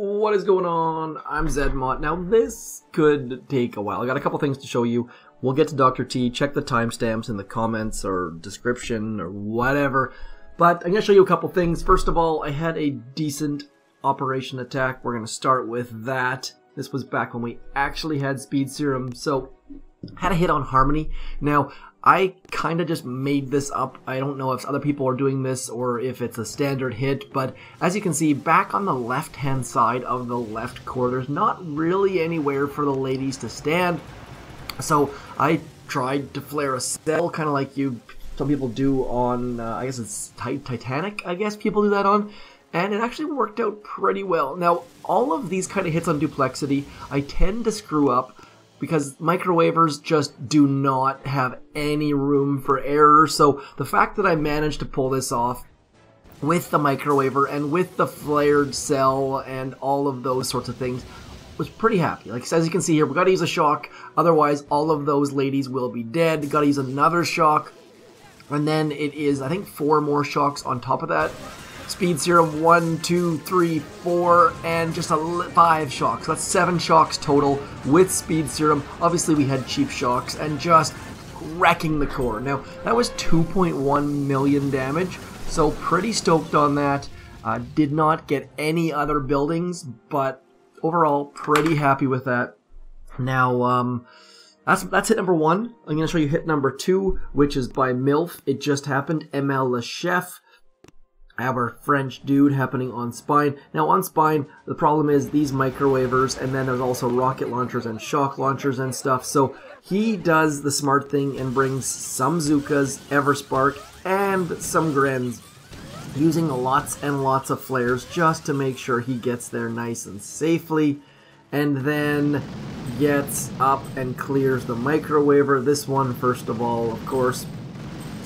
What is going on? I'm zmoT. Now this could take a while. I got a couple things to show you. We'll get to Dr. T. Check the timestamps in the comments or description or whatever. But I'm going to show you a couple things. First of all, I had a decent operation attack. We're going to start with that. This was back when we actually had speed serum. So, had a hit on Harmony. Now, I kind of just made this up. I don't know if other people are doing this or if it's a standard hit, but as you can see, back on the left-hand side of the left core, there's not really anywhere for the ladies to stand. So I tried to flare a cell, kind of like some people do on, I guess it's Titanic, I guess people do that on. And it actually worked out pretty well. Now, all of these kind of hits on Duplexity, I tend to screw up, because microwavers just do not have any room for error. So the fact that I managed to pull this off with the microwaver and with the flared cell and all of those sorts of things was pretty happy. Like, as you can see here, we got to use a shock, otherwise all of those ladies will be dead. Got to use another shock, and then it is, I think, 4 more shocks on top of that. Speed serum 1, 2, 3, 4, and just 5 shocks. That's 7 shocks total with speed serum. Obviously, we had cheap shocks and just wrecking the core. Now, that was 2.1 million damage, so pretty stoked on that. Did not get any other buildings, but overall, pretty happy with that. Now, that's hit number 1. I'm going to show you hit number 2, which is by MILF. It just happened, ML Le Chef. Our French dude happening on Spine. Now on Spine, the problem is these microwavers, and then there's also rocket launchers and shock launchers and stuff. So he does the smart thing and brings some Zookas, Everspark, and some Grens, using lots and lots of flares just to make sure he gets there nice and safely, and then gets up and clears the microwaver. This one, first of all, of course,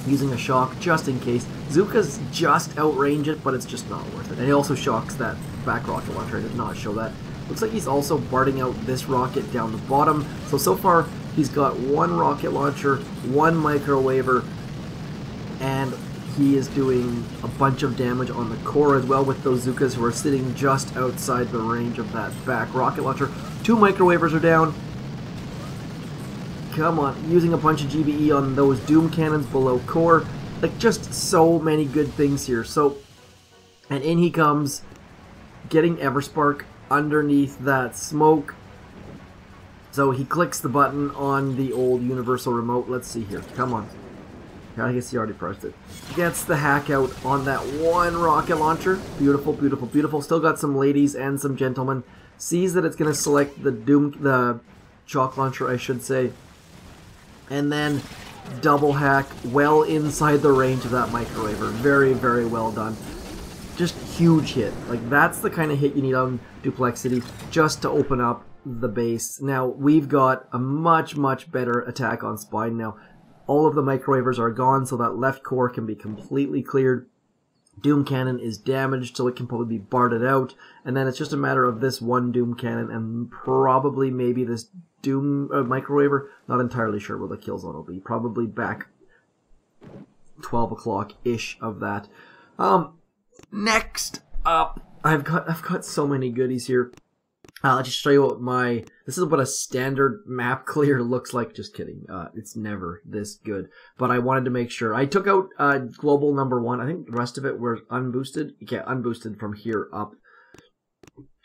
using a shock just in case. Zookas just outrange it, but it's just not worth it. And he also shocks that back rocket launcher. I did not show that. Looks like he's also barting out this rocket down the bottom. So far, he's got 1 rocket launcher, 1 microwaver, and he is doing a bunch of damage on the core as well with those Zookas who are sitting just outside the range of that back rocket launcher. 2 microwavers are down. Come on, using a bunch of GBE on those Doom cannons below core. Like, just so many good things here. So, and in he comes, getting Everspark underneath that smoke. So he clicks the button on the old universal remote. Let's see here. Come on. I guess he already pressed it. Gets the hack out on that 1 rocket launcher. Beautiful, beautiful, beautiful. Still got some ladies and some gentlemen. Sees that it's going to select the shock launcher, I should say. And then double hack well inside the range of that microwaver. Very, very well done. Just huge hit. Like, that's the kind of hit you need on Duplexity just to open up the base. Now, we've got a much, much better attack on Spine now. All of the microwavers are gone, so that left core can be completely cleared. Doom cannon is damaged, so it can probably be barted out. And then it's just a matter of this 1 Doom cannon and probably maybe this Doom microwaver. Not entirely sure where the kill zone will be. Probably back 12 o'clock-ish of that. Next up, I've got so many goodies here. I'll just show you what this is what a standard map clear looks like. Just kidding. It's never this good. But I wanted to make sure. I took out global number 1. I think the rest of it were unboosted. Yeah, unboosted from here up.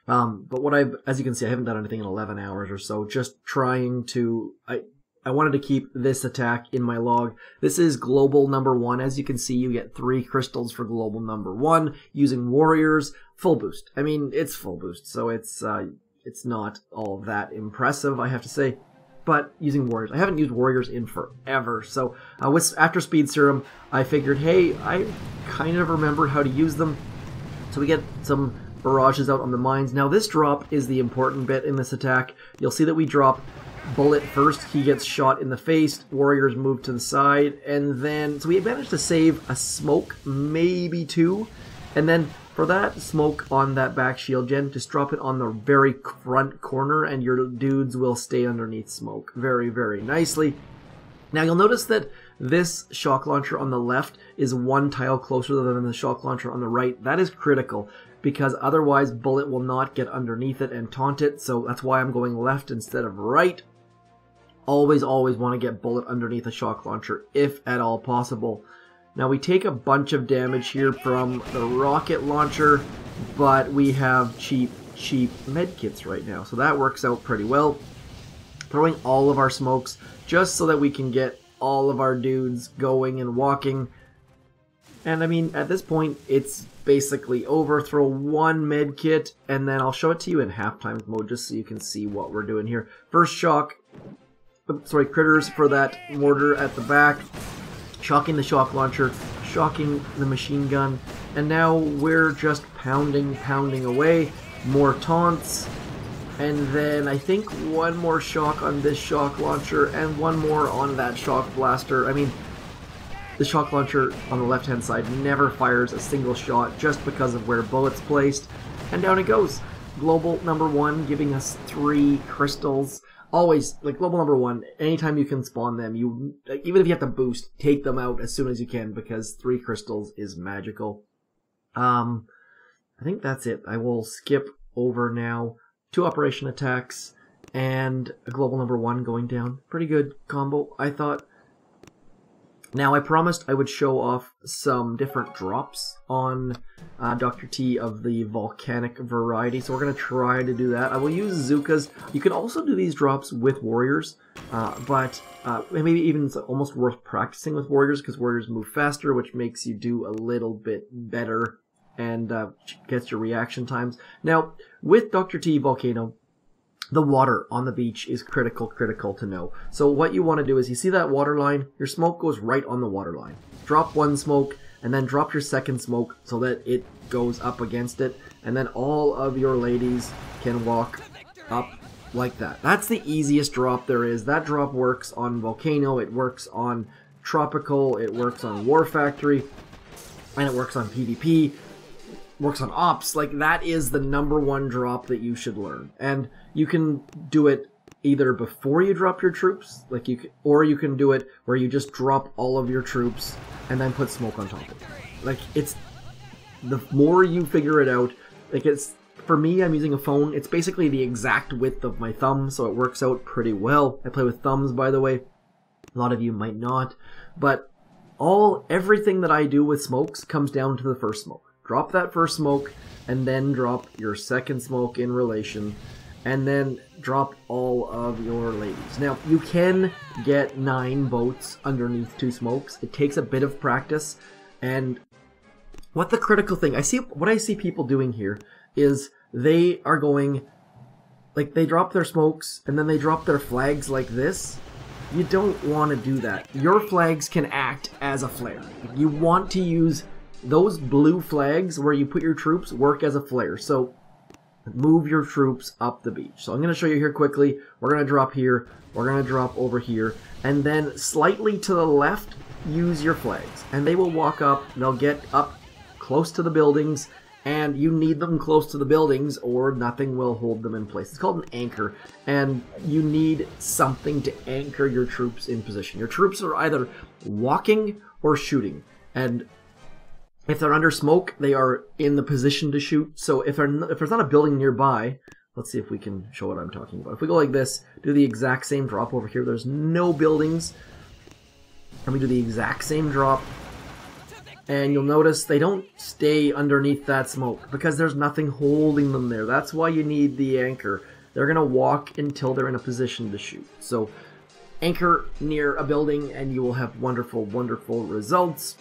But as you can see, I haven't done anything in 11 hours or so. Just trying to, I wanted to keep this attack in my log. This is global number 1. As you can see, you get 3 crystals for global number 1 using warriors. Full boost. I mean, it's full boost, so it's not all that impressive, I have to say. But using warriors, I haven't used warriors in forever. So after speed serum, I figured, hey, I kind of remember how to use them. So we get some barrages out on the mines. Now this drop is the important bit in this attack. You'll see that we drop Bullit first. He gets shot in the face. Warriors move to the side, and then so we managed to save a smoke, maybe 2, and then for that smoke on that back shield gen, just drop it on the very front corner and your dudes will stay underneath smoke very, very nicely. Now you'll notice that this shock launcher on the left is 1 tile closer than the shock launcher on the right. That is critical. because otherwise Bullit will not get underneath it and taunt it, so that's why I'm going left instead of right. Always want to get Bullit underneath a shock launcher, if at all possible. Now we take a bunch of damage here from the rocket launcher, but we have cheap medkits right now, so that works out pretty well. Throwing all of our smokes just so that we can get all of our dudes going and walking. And I mean, at this point, it's basically over. Throw one medkit, and then I'll show it to you in halftime mode just so you can see what we're doing here. First shock, sorry, critters for that mortar at the back. Shocking the shock launcher, shocking the machine gun, and now we're just pounding away. More taunts, and then I think one more shock on this shock launcher, and one more on that shock blaster. I mean, the shock launcher on the left-hand side never fires a single shot just because of where Bullit's placed, and down it goes. Global #1 giving us 3 crystals. Always, like, global #1, anytime you can spawn them, you, even if you have to boost, take them out as soon as you can, because 3 crystals is magical. I think that's it. I will skip over now. 2 operation attacks, and a global #1 going down. Pretty good combo, I thought. Now, I promised I would show off some different drops on Dr.T of the volcanic variety, so we're going to try to do that. I will use Zookas. You can also do these drops with warriors, but maybe even it's almost worth practicing with warriors, because warriors move faster, which makes you do a little bit better and gets your reaction times. Now, with Dr.T Volcano, the water on the beach is critical to know. So what you want to do is, you see that water line? Your smoke goes right on the water line. Drop one smoke, and then drop your second smoke so that it goes up against it, and then all of your ladies can walk up like that. That's the easiest drop there is. That drop works on Volcano, it works on Tropical, it works on War Factory, and it works on PvP. Works on ops. Like, that is the #1 drop that you should learn, and you can do it either before you drop your troops, like or you can do it where you just drop all of your troops and then put smoke on top of it. Like, it's the more you figure it out, like, it's, for me, I'm using a phone. It's basically the exact width of my thumb, so it works out pretty well. I play with thumbs, by the way. A lot of you might not, but everything that I do with smokes comes down to the first smoke. Drop that first smoke, and then drop your second smoke in relation, and then drop all of your ladies. Now, you can get 9 boats underneath 2 smokes. It takes a bit of practice, and what the critical thing, what I see people doing here is they are going, like, they drop their smokes, and then they drop their flags like this. You don't want to do that. Your flags can act as a flare. You want to use those blue flags where you put your troops work as a flare. So move your troops up the beach. So I'm going to show you here quickly. We're going to drop here. We're going to drop over here. And then slightly to the left, use your flags. And they will walk up. They'll get up close to the buildings. And you need them close to the buildings or nothing will hold them in place. It's called an anchor. And you need something to anchor your troops in position. Your troops are either walking or shooting. And if they're under smoke, they are in the position to shoot. So if there's not a building nearby, let's see if we can show what I'm talking about. If we go like this, do the exact same drop over here. There's no buildings. And we do the exact same drop. And you'll notice they don't stay underneath that smoke because there's nothing holding them there. That's why you need the anchor. They're going to walk until they're in a position to shoot. So anchor near a building and you will have wonderful, wonderful results.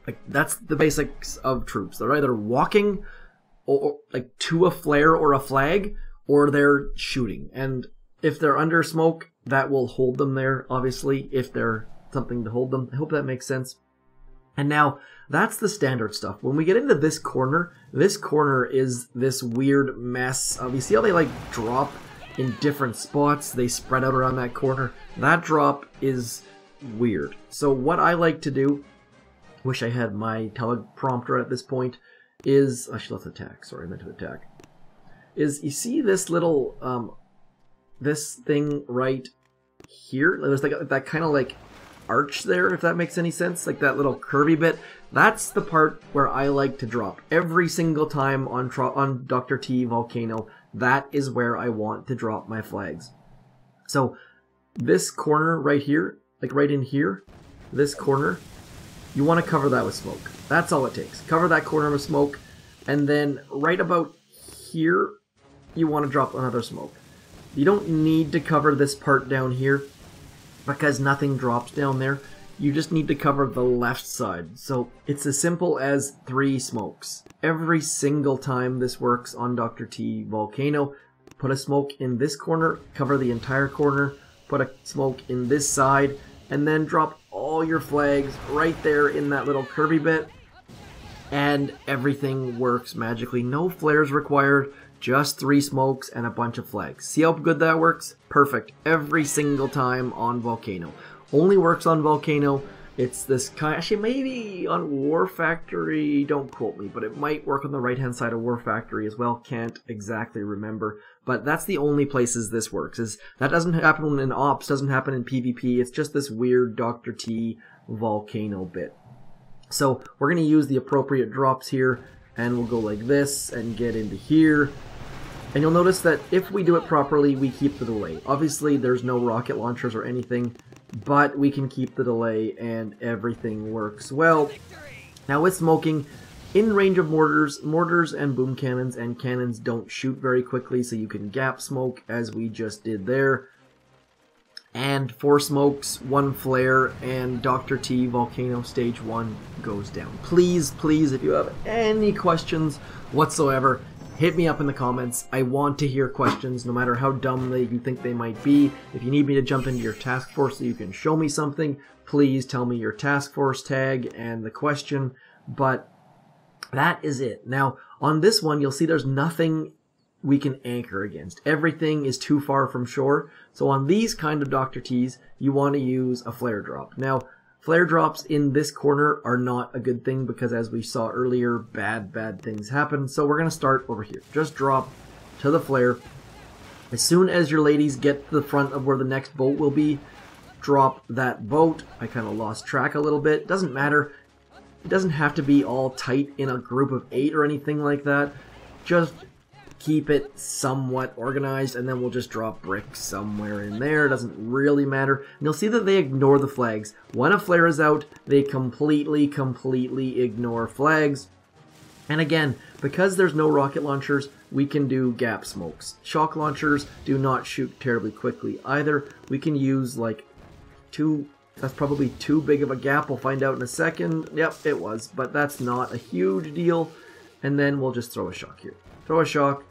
Like, that's the basics of troops. They're either walking or like to a flare or a flag, or they're shooting. And if they're under smoke, that will hold them there, obviously, if they're something to hold them. I hope that makes sense. And now, that's the standard stuff. When we get into this corner is this weird mess of, you see how they like drop in different spots? They spread out around that corner. That drop is weird. So what I like to do, wish I had my teleprompter at this point, is, I should let's attack, sorry, I meant to attack, is you see this little, this thing right here? There's like that kind of like arch there, if that makes any sense, like that little curvy bit. That's the part where I like to drop every single time on Dr.T Volcano. That is where I want to drop my flags. So this corner right here, like right in here, this corner, you want to cover that with smoke. That's all it takes. Cover that corner with smoke, and then right about here, you want to drop another smoke. You don't need to cover this part down here because nothing drops down there. You just need to cover the left side. So it's as simple as 3 smokes. Every single time this works on Dr.T Volcano, put a smoke in this corner, cover the entire corner, put a smoke in this side, and then drop all your flags right there in that little curvy bit, and everything works magically. No flares required, just 3 smokes and a bunch of flags. See how good that works? Perfect. Every single time on Volcano. Only works on Volcano. It's this kind, actually maybe on War Factory, don't quote me, but it might work on the right hand side of War Factory as well. Can't exactly remember, but that's the only places this works. Is that doesn't happen in Ops, doesn't happen in PvP. It's just this weird Dr.T Volcano bit. So we're going to use the appropriate drops here, and we'll go like this and get into here. And you'll notice that if we do it properly, we keep the delay. Obviously, there's no rocket launchers or anything, but we can keep the delay and everything works well. Now with smoking, in range of mortars and boom cannons, and cannons don't shoot very quickly, so you can gap smoke as we just did there. And 4 smokes, 1 flare, and Dr.T Volcano Stage 1 goes down. Please, please, if you have any questions whatsoever, hit me up in the comments. I want to hear questions, no matter how dumb you think they might be. If you need me to jump into your task force so you can show me something, please tell me your task force tag and the question. But that is it. Now, on this one, you'll see there's nothing we can anchor against. Everything is too far from shore. So on these kind of Dr.Ts, you want to use a flare drop. Now, flare drops in this corner are not a good thing because, as we saw earlier, bad things happen. So we're going to start over here. Just drop to the flare. As soon as your ladies get to the front of where the next boat will be, drop that boat. I kind of lost track a little bit. Doesn't matter. It doesn't have to be all tight in a group of 8 or anything like that. Just keep it somewhat organized, and then we'll just drop bricks somewhere in there. It doesn't really matter. And you'll see that they ignore the flags. When a flare is out, they completely ignore flags. And again, because there's no rocket launchers, we can do gap smokes. Shock launchers do not shoot terribly quickly either. We can use like 2, that's probably too big of a gap. We'll find out in a second. Yep, it was, but that's not a huge deal. And then we'll just throw a shock here. Throw a shock,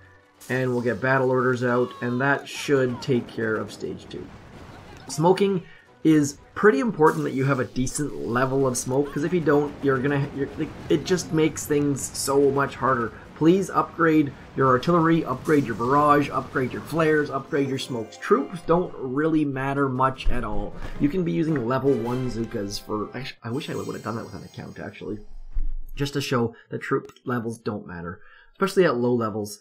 and we'll get battle orders out, and that should take care of stage 2. Smoking is pretty important that you have a decent level of smoke, because if you don't, it just makes things so much harder. Please upgrade your artillery, upgrade your barrage, upgrade your flares, upgrade your smokes. Troops don't really matter much at all. You can be using level 1 Zookas for... Actually, I wish I would have done that with an account, actually. Just to show that troop levels don't matter. Especially at low levels.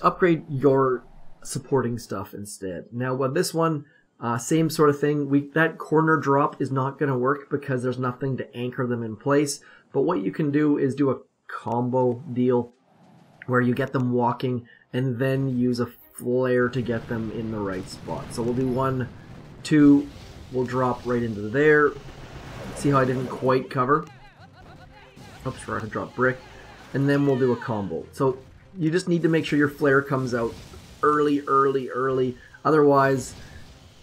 Upgrade your supporting stuff instead. Now with this one, same sort of thing. That corner drop is not going to work because there's nothing to anchor them in place. But what you can do is do a combo deal where you get them walking and then use a flare to get them in the right spot. So we'll do 1, 2, we'll drop right into there. See how I didn't quite cover? Oops, forgot to drop brick. And then we'll do a combo. So you just need to make sure your flare comes out early. Otherwise,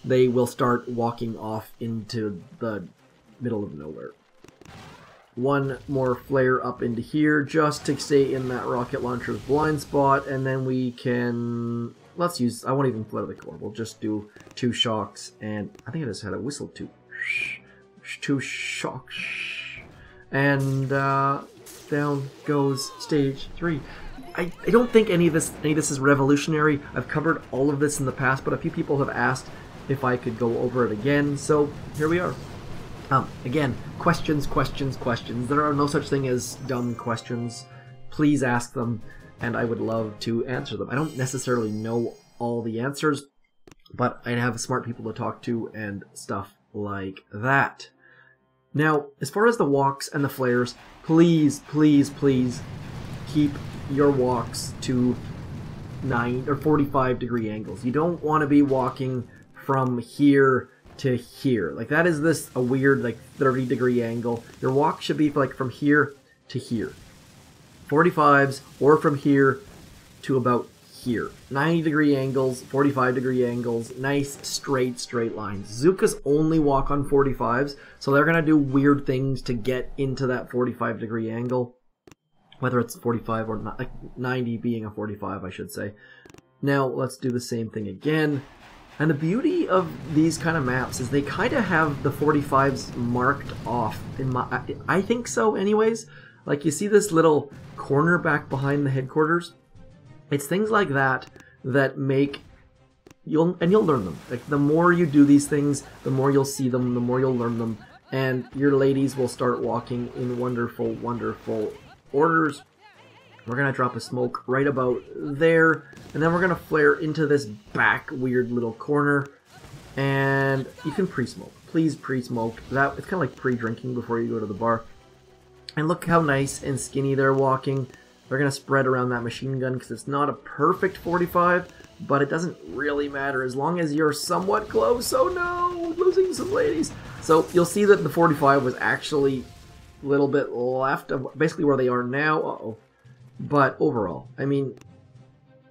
they will start walking off into the middle of nowhere. 1 more flare up into here just to stay in that rocket launcher's blind spot. And then we can... I won't even flare the core. We'll just do 2 shocks. And I think I just had a whistle too. 2 shocks. And... down goes stage 3. I don't think any of this is revolutionary. I've covered all of this in the past, but a few people have asked if I could go over it again, so here we are. Again, questions. There are no such thing as dumb questions. Please ask them, and I would love to answer them. I don't necessarily know all the answers, but I have smart people to talk to and stuff like that. Now, as far as the walks and the flares, please, please, please keep your walks to 9 or 45 degree angles. You don't want to be walking from here to here. Like that is a weird like 30 degree angle. Your walk should be like from here to here. 45s or from here to about here. 90 degree angles, 45 degree angles, nice straight lines. Zookas only walk on 45s, so they're going to do weird things to get into that 45 degree angle. Whether it's 45 or not, like 90 being a 45, I should say. Now, let's do the same thing again. And the beauty of these kind of maps is they kind of have the 45s marked off. I think so anyways. Like you see this little corner back behind the headquarters? It's things like that that make... You'll learn them. Like the more you do these things, the more you'll see them, the more you'll learn them. And your ladies will start walking in wonderful, wonderful orders. We're going to drop a smoke right about there, and then we're going to flare into this back weird little corner, and you can pre-smoke. Please pre-smoke. That it's kind of like pre-drinking before you go to the bar. And look how nice and skinny they're walking. They're going to spread around that machine gun because it's not a perfect 45, but it doesn't really matter as long as you're somewhat close. Oh no, losing some ladies. So you'll see that the 45 was actually a little bit left of basically where they are now. Uh-oh. But overall, I mean,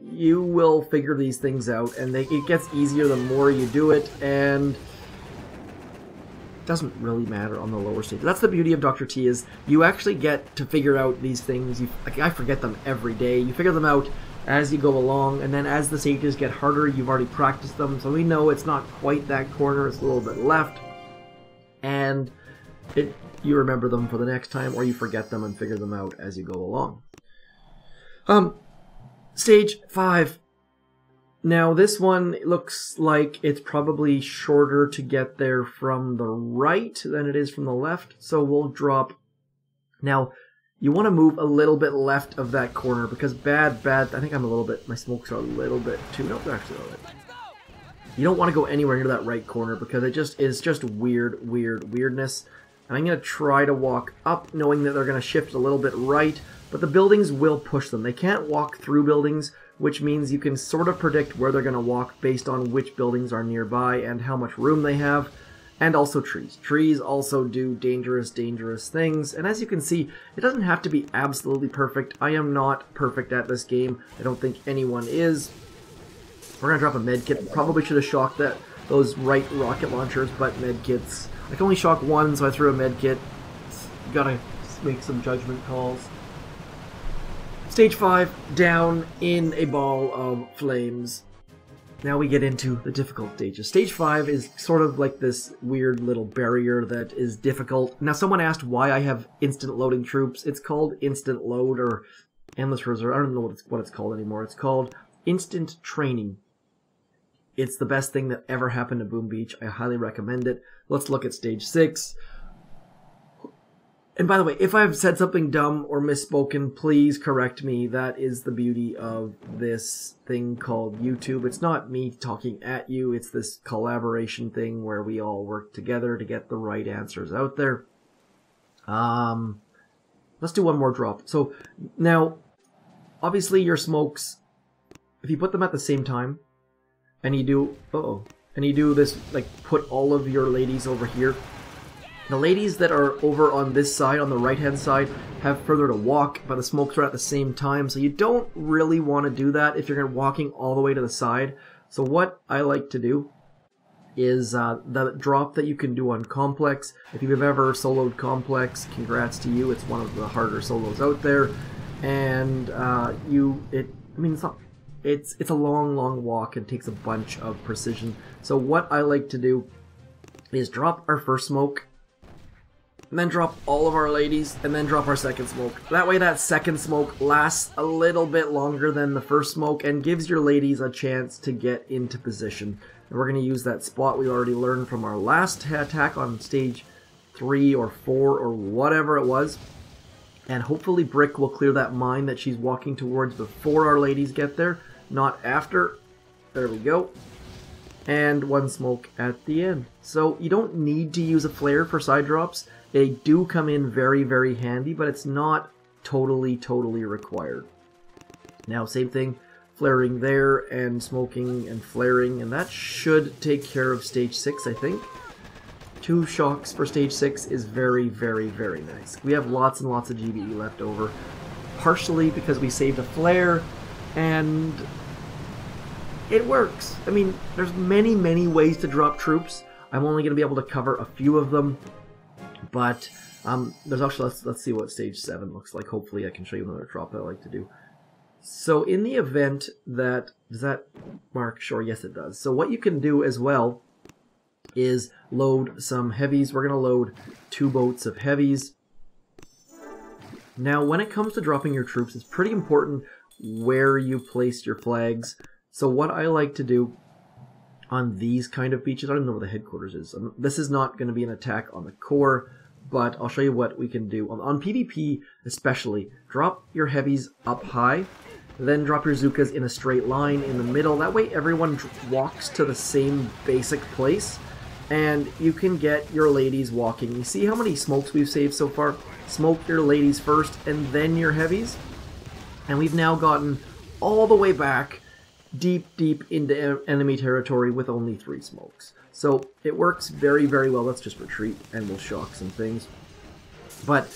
you will figure these things out, and it gets easier the more you do it, and it doesn't really matter on the lower stage. That's the beauty of Dr.T is you actually get to figure out these things. I forget them every day. You figure them out as you go along, and then as the stages get harder, you've already practiced them, so we know it's not quite that corner, it's a little bit left, and you remember them for the next time, or you forget them and figure them out as you go along. Stage 5. Now this one looks like it's probably shorter to get there from the right than it is from the left, so we'll drop. Now, you want to move a little bit left of that corner because I think I'm a little bit, my smokes are a little bit too, no, they're actually a little bit. You don't want to go anywhere near that right corner because it's just weirdness. And I'm going to try to walk up knowing that they're going to shift a little bit right, but the buildings will push them. They can't walk through buildings, which means you can sort of predict where they're going to walk based on which buildings are nearby and how much room they have, and also trees. Trees also do dangerous things, and as you can see, it doesn't have to be absolutely perfect. I am not perfect at this game. I don't think anyone is. We're going to drop a medkit. Probably should have shocked those right rocket launchers, but medkits. I can only shock one, so I threw a medkit. Gotta make some judgment calls. Stage 5, down in a ball of flames. Now we get into the difficult stages. Stage 5 is sort of like this weird little barrier that is difficult. Now someone asked why I have instant loading troops. It's called instant load or endless reserve. I don't know what it's called anymore. It's called instant training. It's the best thing that ever happened to Boom Beach. I highly recommend it. Let's look at stage 6. And by the way, if I've said something dumb or misspoken, please correct me. That is the beauty of this thing called YouTube. It's not me talking at you. It's this collaboration thing where we all work together to get the right answers out there. Let's do one more drop. So now, obviously your smokes, if you put them at the same time, and you do this, like, put all of your ladies over here. The ladies that are over on this side, on the right-hand side, have further to walk, but the smokes are at the same time, so you don't really want to do that if you're walking all the way to the side. So what I like to do is the drop that you can do on Complex. If you've ever soloed Complex, congrats to you. It's one of the harder solos out there, and it's a long walk and takes a bunch of precision. So what I like to do is drop our first smoke, and then drop all of our ladies, and then drop our second smoke. That way that second smoke lasts a little bit longer than the first smoke and gives your ladies a chance to get into position. And we're going to use that spot we already learned from our last attack on stage 3 or 4 or whatever it was. And hopefully Brick will clear that mine that she's walking towards before our ladies get there, not after. There we go. and 1 smoke at the end. So you don't need to use a flare for side drops. They do come in very, very handy, but it's not totally required. Now, same thing, flaring there and smoking and flaring, and that should take care of stage 6, I think. 2 shocks for stage 6 is very, very nice. We have lots and lots of GBE left over, partially because we saved a flare, and it works. I mean, there's many ways to drop troops. I'm only going to be able to cover a few of them, but there's actually, let's see what stage 7 looks like. Hopefully I can show you another drop that I like to do. So in the event that, does that mark? Sure, yes it does. So what you can do as well is load some heavies. We're going to load 2 boats of heavies. Now, when it comes to dropping your troops, it's pretty important where you place your flags. So what I like to do on these kind of beaches, I don't know where the headquarters is. This is not going to be an attack on the core, but I'll show you what we can do. On PvP especially, drop your heavies up high, then drop your zookas in a straight line in the middle. That way everyone walks to the same basic place, and you can get your ladies walking. You see how many smokes we've saved so far? Smoke your ladies first, and then your heavies. And we've now gotten all the way back deep into enemy territory with only 3 smokes. So it works very well. Let's just retreat and we'll shock some things. But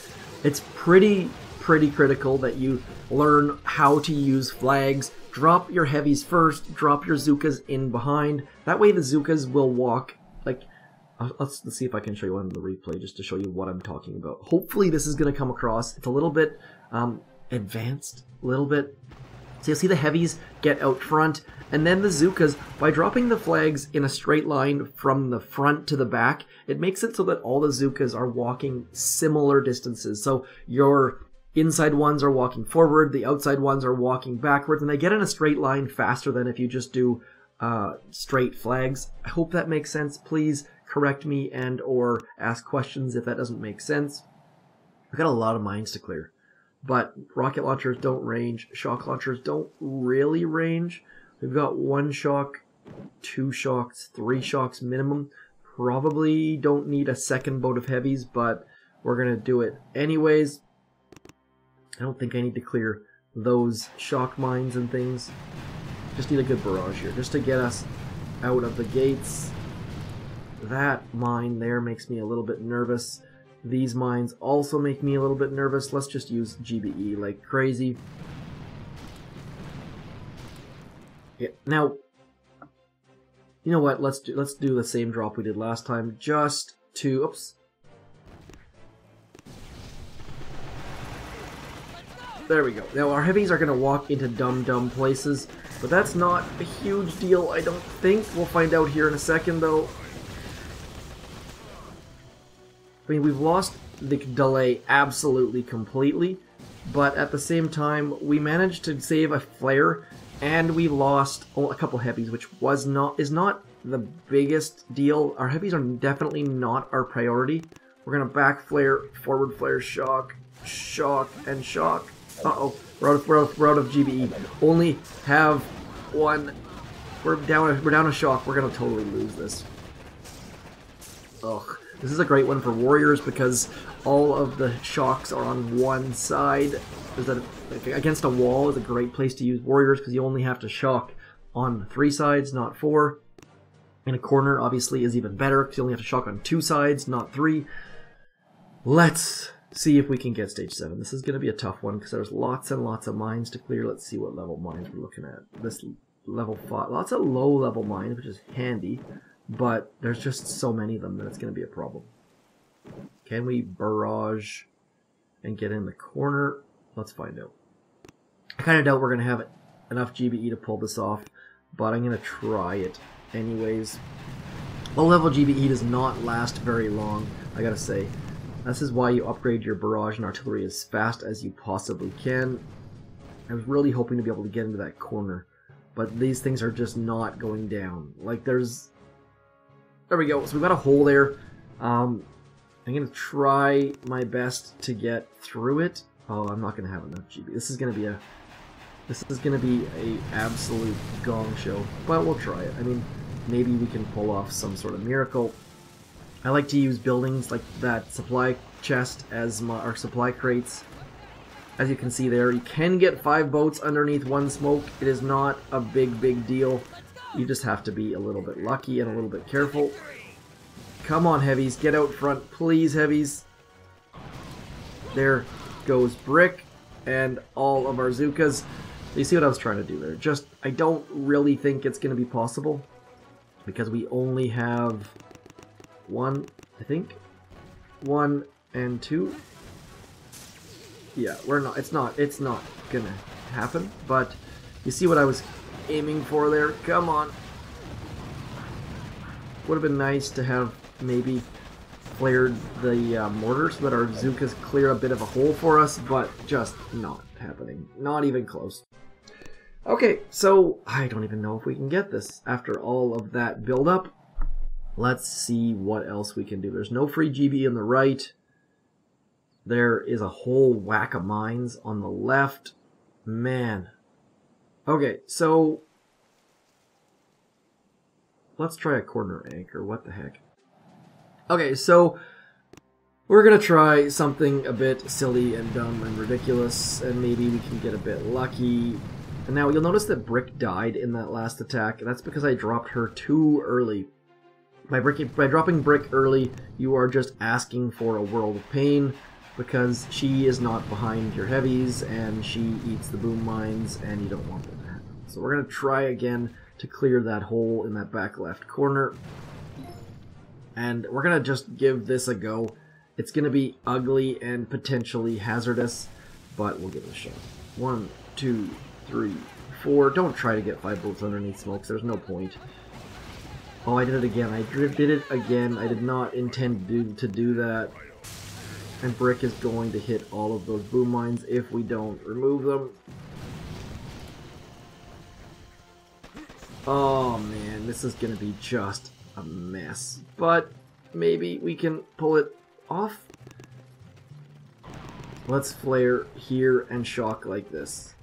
it's pretty critical that you learn how to use flags. Drop your heavies first, drop your zookas in behind. That way the zookas will walk, like, let's see if I can show you on the replay just to show you what I'm talking about. Hopefully this is going to come across. It's a little bit advanced, a little bit. So you'll see the heavies get out front, and then the zookas, by dropping the flags in a straight line from the front to the back, it makes it so that all the zookas are walking similar distances. So your inside ones are walking forward, the outside ones are walking backwards, and they get in a straight line faster than if you just do straight flags. I hope that makes sense. Please correct me and or ask questions if that doesn't make sense. I've got a lot of mines to clear. But rocket launchers don't range, shock launchers don't really range. We've got 1 shock, 2 shocks, 3 shocks minimum. Probably don't need a second boat of heavies, but we're going to do it anyways. I don't think I need to clear those shock mines and things. Just need a good barrage here, just to get us out of the gates. That mine there makes me a little bit nervous. These mines also make me a little bit nervous. Let's just use GBE like crazy. Yeah, now, you know what? Let's do the same drop we did last time, just to, oops. There we go. Now our heavies are going to walk into dumb places, but that's not a huge deal, I don't think. We'll find out here in a second, though. I mean, we've lost the delay absolutely completely, but at the same time, we managed to save a flare, and we lost a couple heavies, which is not the biggest deal. Our heavies are definitely not our priority. We're gonna back flare, forward flare, shock, and shock. Uh-oh, we're out of GBE. Only have 1. We're down a shock. We're gonna totally lose this. Ugh. This is a great one for warriors because all of the shocks are on one side. Against a wall is a great place to use warriors because you only have to shock on 3 sides, not 4. In a corner, obviously, is even better because you only have to shock on 2 sides, not 3. Let's see if we can get stage 7. This is going to be a tough one because there's lots and lots of mines to clear. Let's see what level mines we're looking at. This level 5. Lots of low-level mines, which is handy. But there's just so many of them that it's going to be a problem. Can we barrage and get in the corner? Let's find out. I kind of doubt we're going to have enough GBE to pull this off, but I'm going to try it anyways. Low-level GBE does not last very long, I gotta say. This is why you upgrade your barrage and artillery as fast as you possibly can. I was really hoping to be able to get into that corner, but these things are just not going down. Like, there we go. So we've got a hole there. I'm going to try my best to get through it. Oh, I'm not going to have enough GB. This is going to be a absolute gong show, but we'll try it. I mean, maybe we can pull off some sort of miracle. I like to use buildings like that supply chest as our supply crates. As you can see there, you can get 5 boats underneath 1 smoke. It is not a big deal. You just have to be a little bit lucky and a little bit careful. Come on, Heavies, get out front, please, Heavies. There goes Brick and all of our Zookas. You see what I was trying to do there? Just, I don't really think it's going to be possible because we only have 1, I think, 1 and 2. Yeah, it's not gonna happen, but you see what I was aiming for there? Come on. Would have been nice to have maybe flared the mortar so that our Zookas clear a bit of a hole for us, but just not happening. Not even close. Okay, so I don't even know if we can get this after all of that build up. Let's see what else we can do. There's no free GB on the right. There is a whole whack of mines on the left. Man. Okay, so let's try a corner anchor. What the heck? Okay, so we're going to try something a bit silly and dumb and ridiculous, and maybe we can get a bit lucky. And now you'll notice that Brick died in that last attack. That's because I dropped her too early. By dropping Brick early, you are just asking for a world of pain, because she is not behind your Heavies, and she eats the boom mines, and you don't want that to happen. So we're going to try again to clear that hole in that back left corner. And we're going to just give this a go. It's going to be ugly and potentially hazardous, but we'll give it a shot. 1, 2, 3, 4. Don't try to get 5 bolts underneath smokes. There's no point. Oh, I did it again. I did it again. I did not intend to do that. And Brick is going to hit all of those boom mines if we don't remove them. Oh man, this is going to be just a mess. But maybe we can pull it off. Let's flare here and shock like this.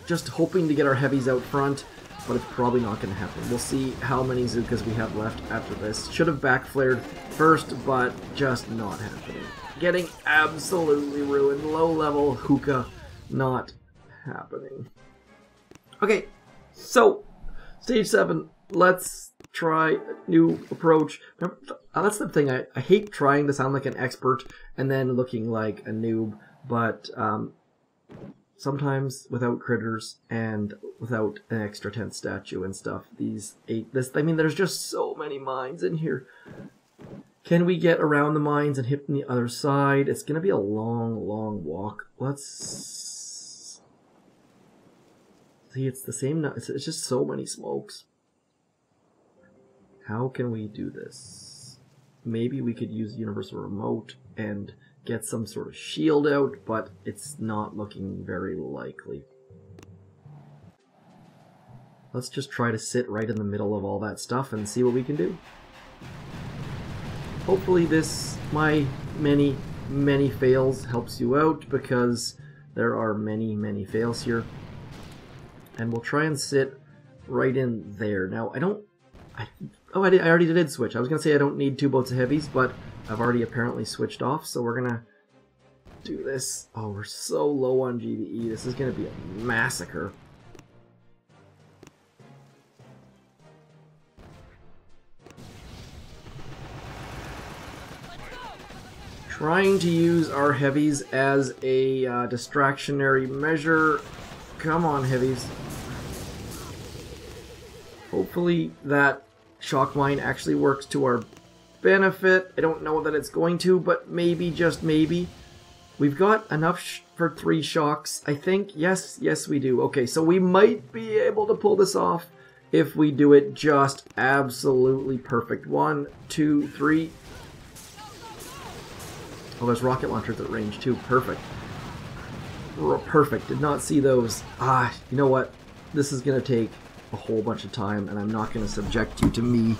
Just hoping to get our Heavies out front, but it's probably not going to happen. We'll see how many Zookas we have left after this. Should have backflared first, but just not happening. Getting absolutely ruined. Low level hooka, not happening. Okay, so stage 7. Let's try a new approach. That's the thing. I hate trying to sound like an expert and then looking like a noob, but sometimes without critters and without an extra 10 statue and stuff, I mean, there's just so many mines in here. Can we get around the mines and hit from the other side? It's going to be a long walk. Let's see, it's the same. It's just so many smokes. How can we do this? Maybe we could use Universal Remote and get some sort of shield out, but it's not looking very likely. Let's just try to sit right in the middle of all that stuff and see what we can do. Hopefully this, my many fails, helps you out, because there are many fails here. And we'll try and sit right in there. Now, I already did switch. I was going to say I don't need 2 boats of Heavies, but I've already apparently switched off, so we're going to do this. Oh, we're so low on GBE. This is going to be a massacre. Trying to use our Heavies as a distractionary measure. Come on, Heavies. Hopefully that shock mine actually works to our benefit. I don't know that it's going to, but maybe, just maybe. We've got enough for 3 shocks, I think. Yes, we do. Okay, so we might be able to pull this off if we do it just absolutely perfect. 1, 2, 3. Oh, there's rocket launchers at range too. Perfect. Perfect. Did not see those. You know what? This is going to take a whole bunch of time, and I'm not going to subject you to me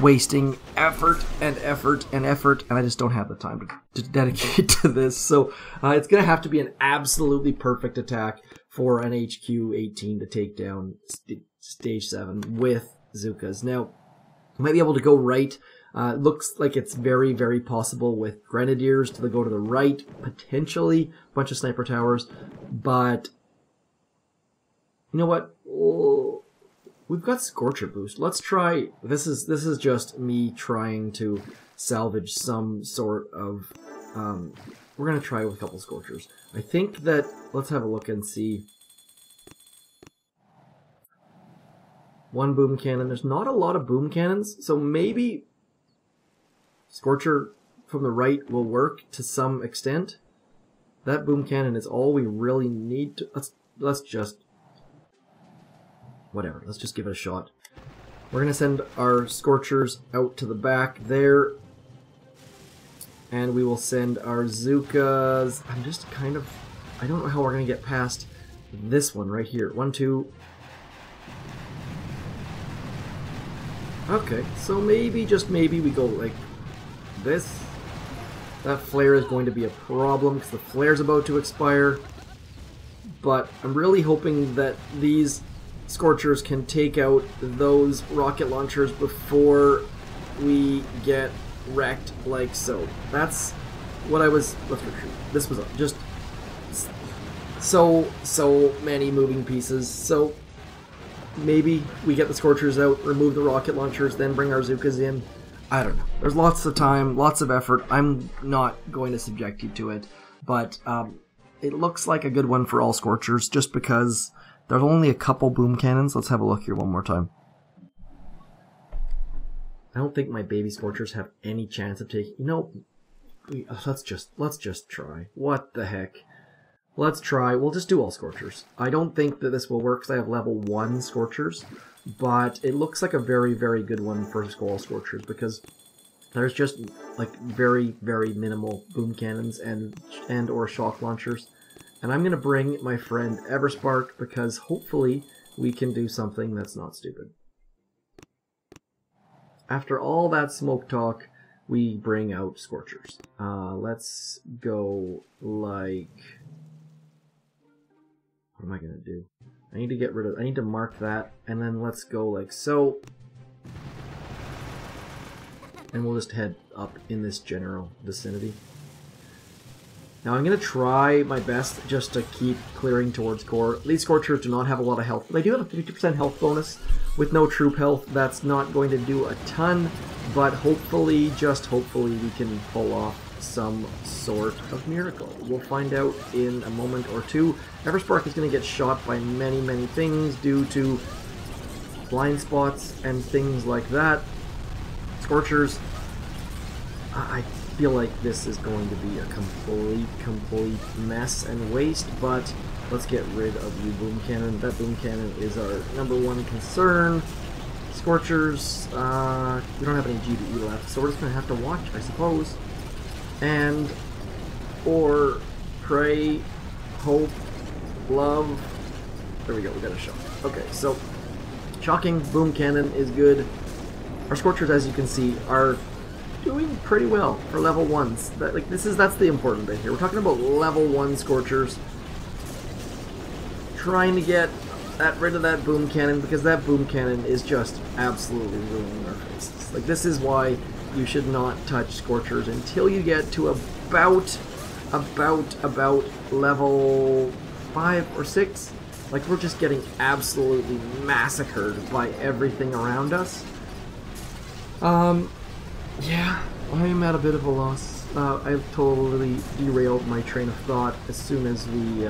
wasting effort, and I just don't have the time to dedicate to this. So it's going to have to be an absolutely perfect attack for an HQ 18 to take down stage 7 with Zookas. Now, we might be able to go right. Looks like it's very, very possible with Grenadiers to go to the right, potentially a bunch of sniper towers, but you know what? We've got Scorcher Boost. Let's try. This is just me trying to salvage some sort of. We're gonna try with a couple Scorchers. I think that let's have a look and see. One boom cannon. There's not a lot of boom cannons, so maybe Scorcher from the right will work to some extent. That boom cannon is all we really need to. Let's just. Whatever, let's just give it a shot. We're going to send our Scorchers out to the back there. And we will send our Zookas. I'm just kind of... I don't know how we're going to get past this one right here. 1, 2... Okay, so maybe, just maybe, we go like this. That flare is going to be a problem because the flare's about to expire. But I'm really hoping that these Scorchers can take out those rocket launchers before we get wrecked like so. That's what I was... Let's retreat. This was just so many moving pieces. So maybe we get the Scorchers out, remove the rocket launchers, then bring our Zookas in. I don't know. There's lots of time, lots of effort. I'm not going to subject you to it, but it looks like a good one for all Scorchers just because there's only a couple boom cannons. Let's have a look here one more time. I don't think my baby Scorchers have any chance of taking... You know, let's just try. What the heck? Let's try. We'll just do all Scorchers. I don't think that this will work because I have level 1 Scorchers, but it looks like a very, very good one for all Scorchers because there's just like very, very minimal boom cannons and or shock launchers. And I'm going to bring my friend Everspark because hopefully we can do something that's not stupid. After all that smoke talk, we bring out Scorchers. Let's go like... What am I going to do? I need to get rid of... I need to mark that, and then let's go like so. And we'll just head up in this general vicinity. Now I'm going to try my best just to keep clearing towards core. These Scorchers do not have a lot of health. They do have a 50% health bonus with no troop health. That's not going to do a ton, but hopefully, just hopefully, we can pull off some sort of miracle. We'll find out in a moment or two. Everspark is going to get shot by many, many things due to blind spots and things like that. Scorchers, I feel like this is going to be a complete mess and waste, but let's get rid of you, boom cannon. That boom cannon is our #1 concern. Scorchers, we don't have any GBE left, so we're just going to have to watch, I suppose. And, or, pray, hope, love. There we go, we got a shot. Okay, so, shocking boom cannon is good. Our Scorchers, as you can see, are doing pretty well for level 1s. That's the important bit here. We're talking about level 1 Scorchers. Trying to get rid of that boom cannon because that boom cannon is just absolutely ruining our faces. Like, this is why you should not touch Scorchers until you get to about level 5 or 6. Like, we're just getting absolutely massacred by everything around us. Yeah, I am at a bit of a loss. I've totally derailed my train of thought as soon as we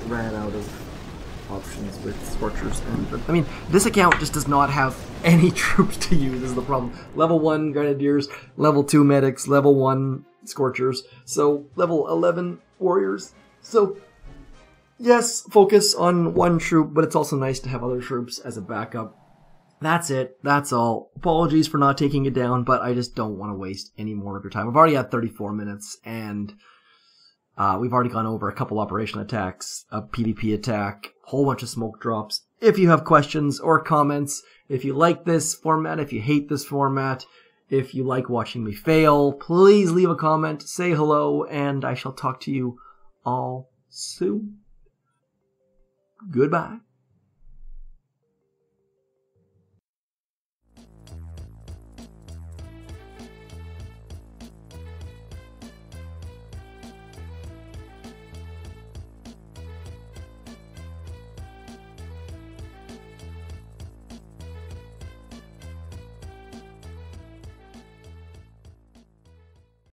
ran out of options with Scorchers. And I mean, this account just does not have any troops to use is the problem. Level 1 Grenadiers, level 2 Medics, level 1 Scorchers, so level 11 Warriors. So, yes, focus on one troop, but it's also nice to have other troops as a backup. That's it. That's all. Apologies for not taking it down, but I just don't want to waste any more of your time. I've already had 34 minutes, and we've already gone over a couple operation attacks, a PvP attack, a whole bunch of smoke drops. If you have questions or comments, if you like this format, if you hate this format, if you like watching me fail, please leave a comment, say hello, and I shall talk to you all soon. Goodbye.